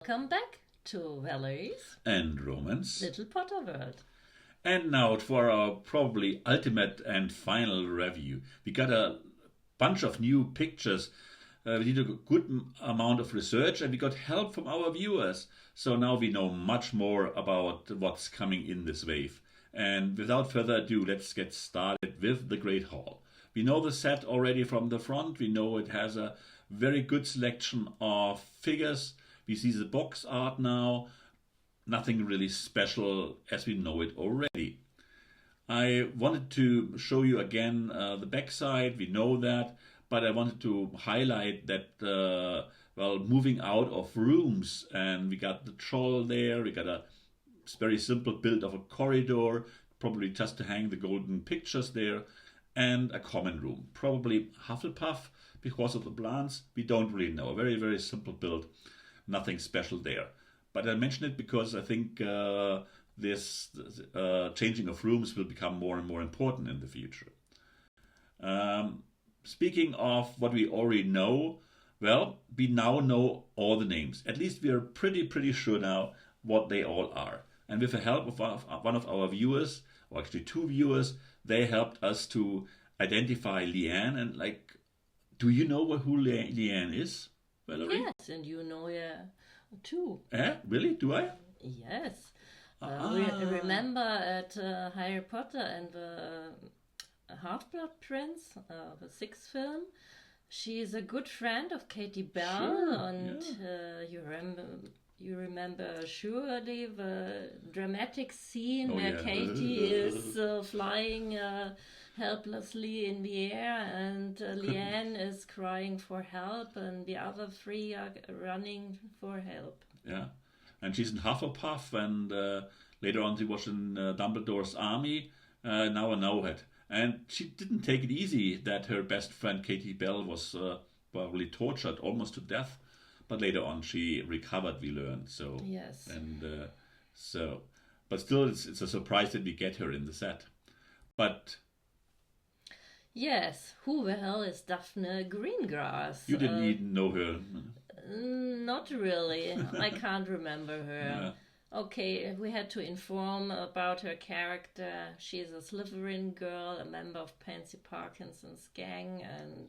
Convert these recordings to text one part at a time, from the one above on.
Welcome back to Valerie's and Roman's. Little Potterworld. And now for our probably ultimate and final review. We got a bunch of new pictures. We did a good amount of research and we got help from our viewers. So now we know much more about what's coming in this wave. And without further ado, let's get started with the Great Hall. We know the set already from the front. We know it has a very good selection of figures. We see the box art now. Nothing really special as we know it already. I wanted to show you again the backside. We know that, but I wanted to highlight that moving out of rooms, and we got the troll there. We got a very simple build of a corridor, probably just to hang the golden pictures there, and a common room, probably Hufflepuff because of the plants. We don't really know. A very, very simple build, nothing special there. But I mention it because I think this changing of rooms will become more and more important in the future. Speaking of what we already know, well, we now know all the names. At least we are pretty sure now what they all are. And with the help of one of our viewers, or actually two viewers, they helped us to identify Leanne. And do you know who Leanne is, Valerie? Yes, and you know her too. Really? Do I? Yes. Remember at Harry Potter and the Half-Blood Prince, the sixth film, she is a good friend of Katie Bell, Sure, and you remember surely the dramatic scene where Katie is flying helplessly in the air, and Leanne is crying for help, and the other three are running for help. Yeah, and she's in Hufflepuff, and later on she was in Dumbledore's army. Now I know it. And she didn't take it easy that her best friend Katie Bell was probably tortured almost to death. But later on she recovered, we learned. So yes. And but still it's a surprise that we get her in the set. But yes, who the hell is Daphne Greengrass? You didn't even know her. Not really. I can't remember her. Yeah. Okay, we had to inform about her character. She's a Slytherin girl, a member of Pansy Parkinson's gang, and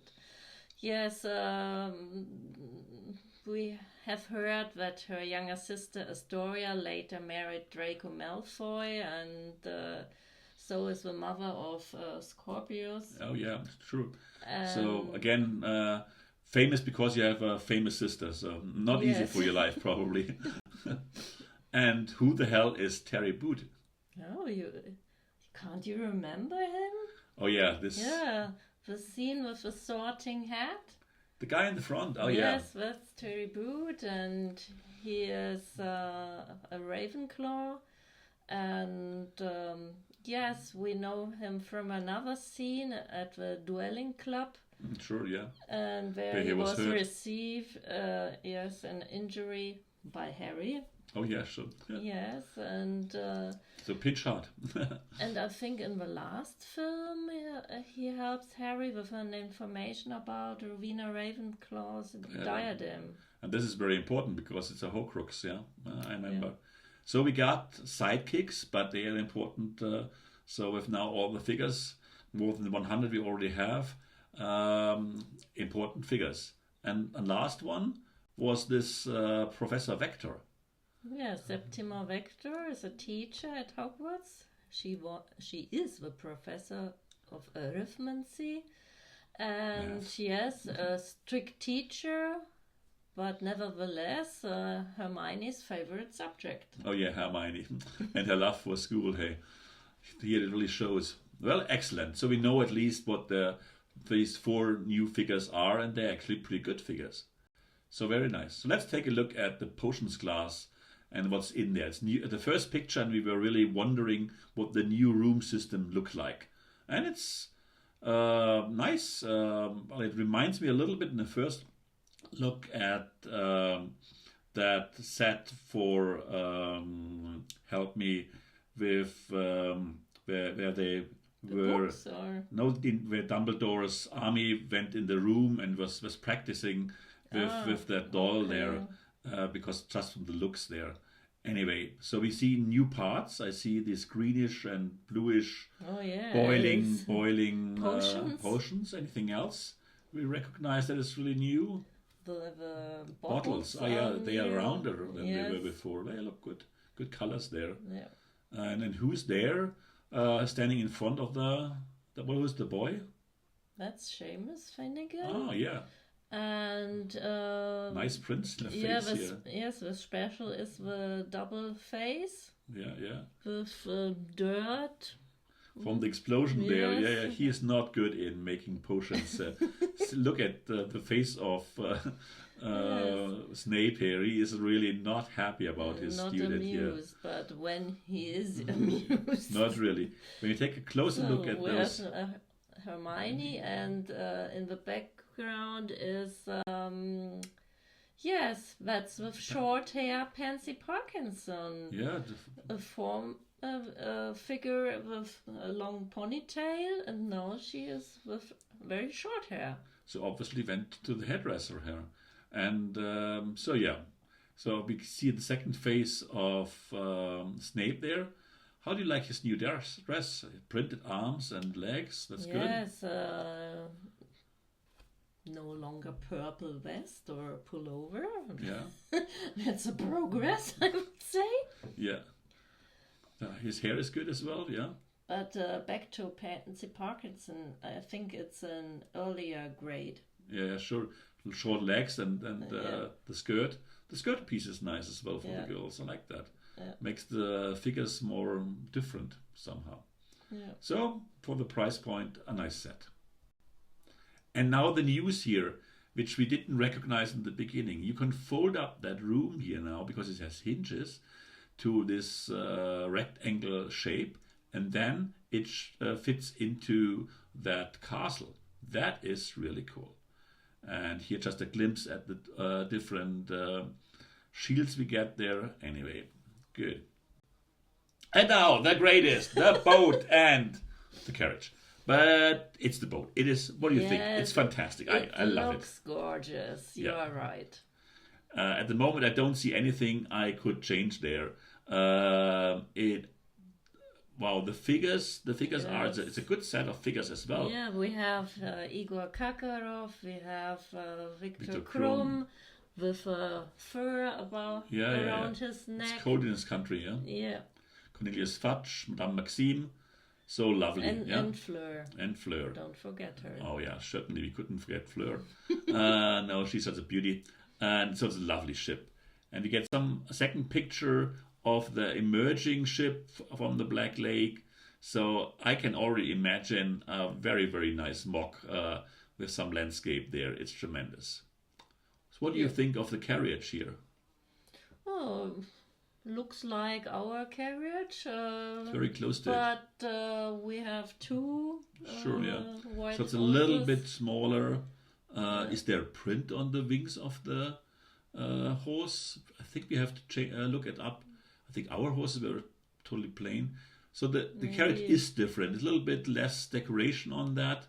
yes, we have heard that her younger sister Astoria later married Draco Malfoy, and so is the mother of Scorpius. Oh yeah, true. So again, famous because you have a famous sister, so not easy for your life probably. And who the hell is Terry Boot? Oh, can't you remember him? Oh yeah, the scene with the sorting hat. The guy in the front. Oh yes, that's Terry Boot, and he is a Ravenclaw, and yes, we know him from another scene at the dueling club. Sure, yeah. And where he was received an injury by Harry. Oh yeah, sure. Yeah. Yes, and so pinch hard. And I think in the last film he helps Harry with an information about Rowena Ravenclaw's diadem. And this is very important because it's a Horcrux. Yeah, I remember. Yeah. So we got sidekicks, but they are important. So with now all the figures, more than 100 we already have, important figures. And last one was this Professor Vector. Yes, Septima Vector is a teacher at Hogwarts. She is the professor of arithmancy, and yes, a strict teacher, but nevertheless Hermione's favorite subject. Oh yeah, Hermione, and her love for school. Hey, here it really shows. Well, excellent. So we know at least what these four new figures are, and they're actually pretty good figures. So very nice. So let's take a look at the potions glass and what's in there. It's new, the first picture, and we were really wondering what the new room system looked like. And it's nice. It reminds me a little bit in the first look at that set for help me with where they were where Dumbledore's army went in the room and was practicing with that doll there. because just from the looks there. Anyway, so we see new parts. I see this greenish and bluish boiling potions. Anything else we recognize that is really new? The bottles. Oh yeah, they are rounder than they were before. They look good. Good colors there. Yeah. And then who's there, standing in front of what was the boy? That's Seamus Finnegan. Oh yeah. And nice prints in the face here. Yes, the special is the double face. Yeah. With dirt. From the explosion there. Yeah. He is not good in making potions. Look at the face of Snape here. He is really not happy about his student here. Not amused, but when he is amused. Not really. When you take a closer look at those... Hermione, and in the background is that's with short hair Pansy Parkinson. Yeah, a figure with a long ponytail, and now she is with very short hair. So obviously went to the hairdresser here, and so we see the second face of Snape there. How do you like his new dress? Printed arms and legs. That's good. Yes, no longer purple vest or pullover. Yeah, that's a progress, I would say. Yeah, his hair is good as well. Yeah. But back to Pansy Parkinson, I think it's an earlier grade. Yeah, sure. Short legs and the skirt. The skirt piece is nice as well for the girls. I like that. Yeah. Makes the figures more different somehow. Yeah. So, for the price point, a nice set. And now the news here, which we didn't recognize in the beginning. You can fold up that room here now, because it has hinges, to this rectangle shape, and then it fits into that castle. That is really cool. And here just a glimpse at the different shields we get there. Anyway, good. And now, the greatest, the boat and the carriage. But it's the boat. It is, what do you think? It's fantastic. I love it. It looks gorgeous. You are right. At the moment, I don't see anything I could change there. The figures are, it's a good set of figures as well. Yeah, we have Igor Kakarov, we have Victor Krum with fur around his neck. It's cold in his country, Yeah. Cornelius Fudge, Madame Maxime, so lovely. And Fleur. And Fleur. Don't forget her. Oh yeah, certainly we couldn't forget Fleur. No, she's such a beauty. And so it's a lovely ship. And we get a second picture of the emerging ship from the Black Lake. So I can already imagine a very, very nice mock with some landscape there. It's tremendous. So what do you think of the carriage here? Oh, looks like our carriage. It's very close to it. But we have two white so it's a little bit smaller. Is there a print on the wings of the horse? I think we have to look it up. I think our horses were totally plain. So the carriage is different. It's a little bit less decoration on that.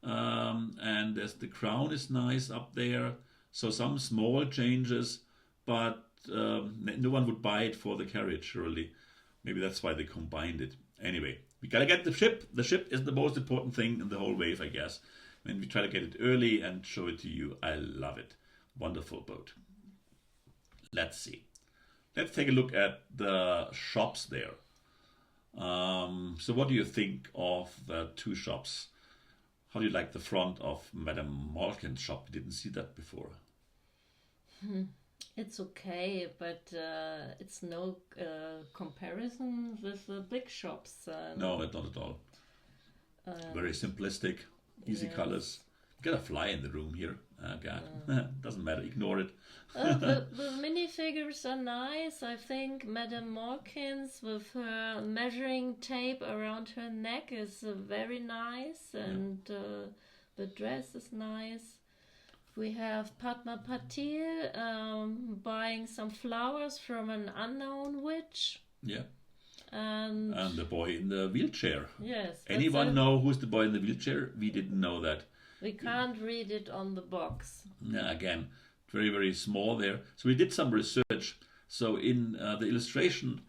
And the crown is nice up there. So some small changes, but no one would buy it for the carriage, surely. Maybe that's why they combined it. Anyway, we gotta get the ship. The ship is the most important thing in the whole wave, I guess. And we try to get it early and show it to you. I love it. Wonderful boat. Let's see. Let's take a look at the shops there. So what do you think of the two shops? How do you like the front of Madame Malkin's shop? We didn't see that before. It's okay, but it's no comparison with the big shops. No, not at all. Very simplistic, easy colors. You got a fly in the room here. Doesn't matter, ignore it. The minifigures are nice. I think Madame Malkin's with her measuring tape around her neck is very nice, and the dress is nice. We have Padma Patil buying some flowers from an unknown witch. Yeah. And the boy in the wheelchair. Yes. Anyone know who's the boy in the wheelchair? We didn't know that. We can't read it on the box. Yeah, again, very, very small there. So we did some research. So in the illustration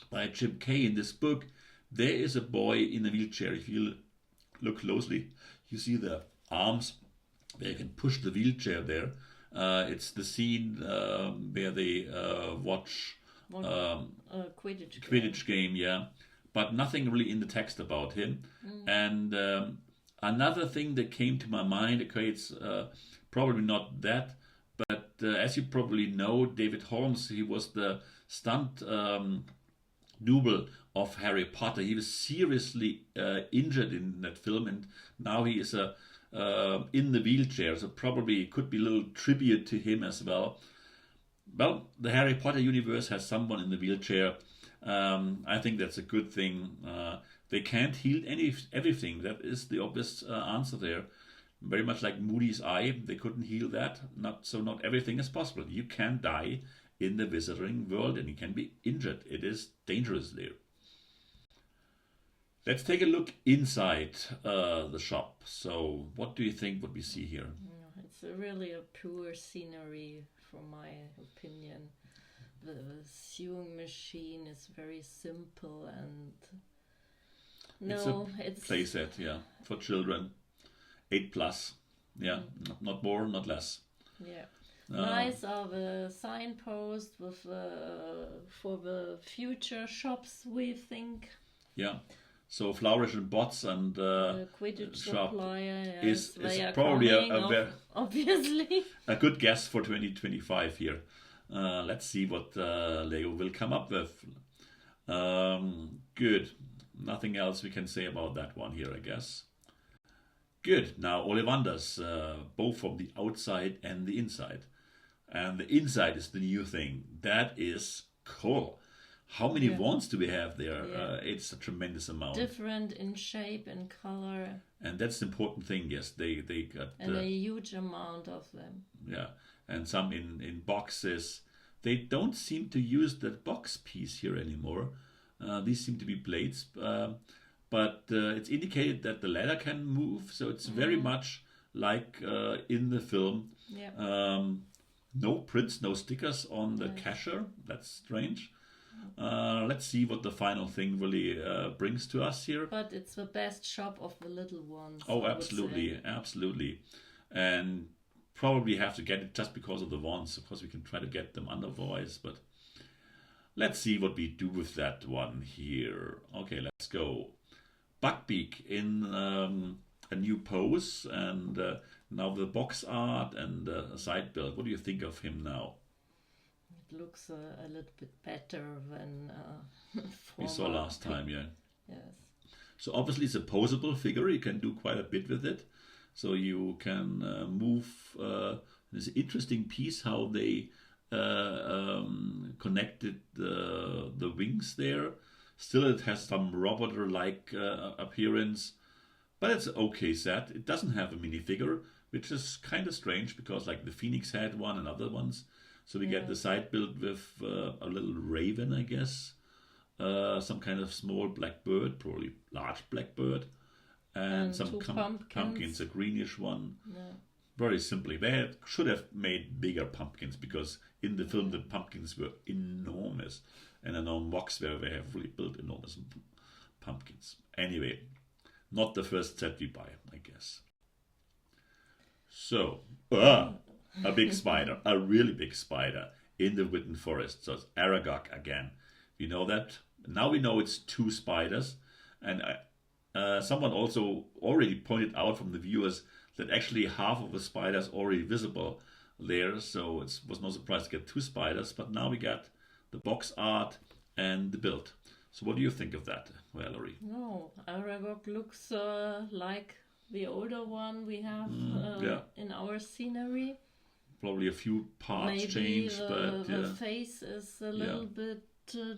by Jim Kay in this book, there is a boy in a wheelchair. If you look closely, you see the arms where you can push the wheelchair there. It's the scene where they watch Quidditch game, yeah. But nothing really in the text about him. And another thing that came to my mind, okay, it's probably not that, but as you probably know, David Holmes, he was the stunt double of Harry Potter. He was seriously injured in that film, and now he is in the wheelchair, so probably could be a little tribute to him as well. Well, the Harry Potter universe has someone in the wheelchair. I think that's a good thing. They can't heal everything. That is the obvious answer there. Very much like Moody's eye, they couldn't heal that. Not everything is possible. You can die in the wizarding world, and you can be injured. It is dangerous there. Let's take a look inside the shop. So, what do you think? What we see here? It's really a poor scenery, from my opinion. The sewing machine is very simple and it's a playset, yeah, for children, 8+, yeah, not more, not less. Yeah, nice are the signposts with for the future shops, we think. Yeah, so Flourish and Bots and Quidditch shop supplier is probably obviously a good guess for 2025 here. Let's see what Lego will come up with. Good. Nothing else we can say about that one here, I guess. Good. Now, Ollivanders, both from the outside and the inside. And the inside is the new thing. That is cool. How many wands do we have there? Yeah. It's a tremendous amount. Different in shape and color. And that's the important thing, yes. They got... And a huge amount of them. Yeah. And some in boxes. They don't seem to use that box piece here anymore. These seem to be blades. But it's indicated that the ladder can move. So it's very much like in the film. Yeah. No prints, no stickers on the cashier. That's strange. Let's see what the final thing really brings to us here. But it's the best shop of the little ones. Oh, absolutely. Absolutely. And probably have to get it just because of the wands. Of course, we can try to get them otherwise, but let's see what we do with that one here. Okay, let's go. Buckbeak in a new pose, and now the box art and side build. What do you think of him now? It looks a little bit better than we saw last time, yeah. Yes. So obviously it's a posable figure. You can do quite a bit with it. So you can move. There's an interesting piece how they connected the wings there. Still, it has some roboter-like appearance, but it's an okay set. It doesn't have a minifigure, which is kind of strange because, like, the Phoenix had one and other ones. So we get the side build with a little raven, I guess, some kind of small black bird, probably large black bird. And some pumpkins, a greenish one. Yeah. Very simply. They should have made bigger pumpkins because in the film the pumpkins were enormous. And I know mocks where they have really built enormous pumpkins. Anyway, not the first set we buy, I guess. So, a big spider, a really big spider in the Witten Forest. So it's Aragog again. We know that. Now we know it's 2 spiders. And someone also already pointed out from the viewers that actually half of the spiders already visible there, so it was no surprise to get 2 spiders, but now we got the box art and the build. So what do you think of that, Valerie? No, Aragog looks like the older one we have in our scenery. Probably a few parts changed, but the face is a little bit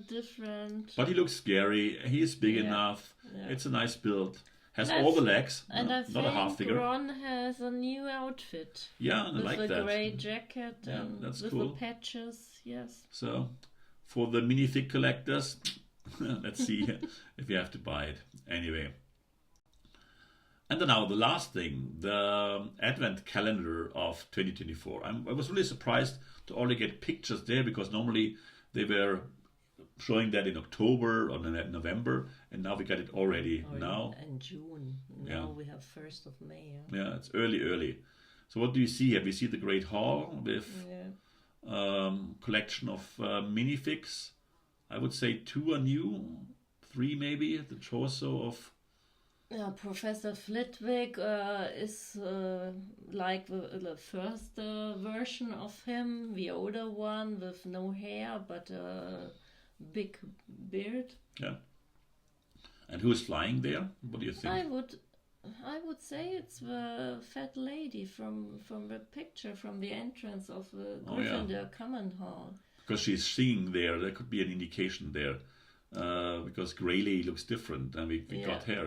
different. But he looks scary. He is big enough. Yeah. It's a nice build. Has all the legs. And I think a half figure. Ron has a new outfit. Yeah, I like that. With a grey jacket and that's with cool. the patches. Yes. So, for the minifig collectors, let's see if you have to buy it. Anyway. And then now the last thing, the Advent calendar of 2024. I was really surprised to only get pictures there, because normally they were showing that in October or November, and now we got it already now. In June. Now we have 1st of May. Yeah, it's early. So what do you see here? We see the Great Hall with collection of minifigs. I would say 2 are new, 3 maybe. The torso of... Professor Flitwick is like the first version of him, the older one with no hair but a big beard. Yeah. And who is flying there? What do you think? I would say it's the fat lady from the picture, from the entrance of the Gryffindor Common Hall. Because she's singing there, there could be an indication there. Because Grayley looks different and we got hair.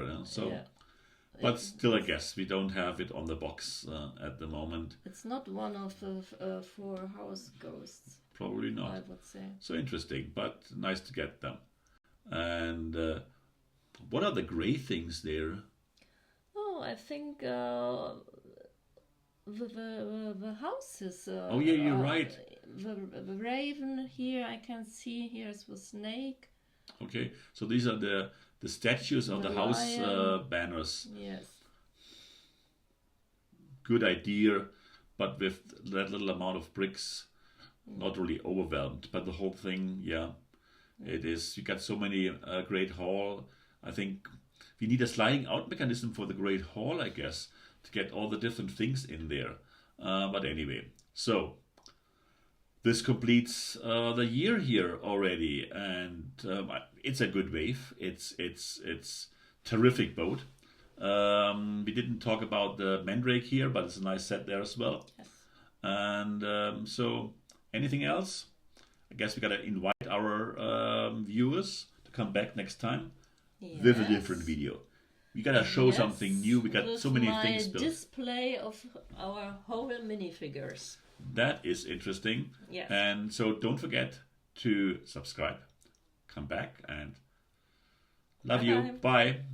But still, I guess we don't have it on the box at the moment. It's not one of the 4 house ghosts. Probably not. I would say. So interesting, but nice to get them. And what are the grey things there? Oh, I think the houses. You're right. The raven here, I can see. Here's the snake. Okay, so these are the statues of the house banners. Yes. Good idea, but with that little amount of bricks, not really overwhelmed. But the whole thing, it is. You got so many Great Hall. I think we need a sliding out mechanism for the Great Hall, I guess, to get all the different things in there. But anyway, so this completes the year here already, and it's a good wave. It's terrific boat. We didn't talk about the Mandrake here, but it's a nice set there as well. Yes. And so, anything else? I guess we gotta invite our viewers to come back next time with a different video. We gotta show something new. We got so many things built. Display of our whole minifigures. That is interesting. Yes. And so don't forget to subscribe. Come back and love you. Bye.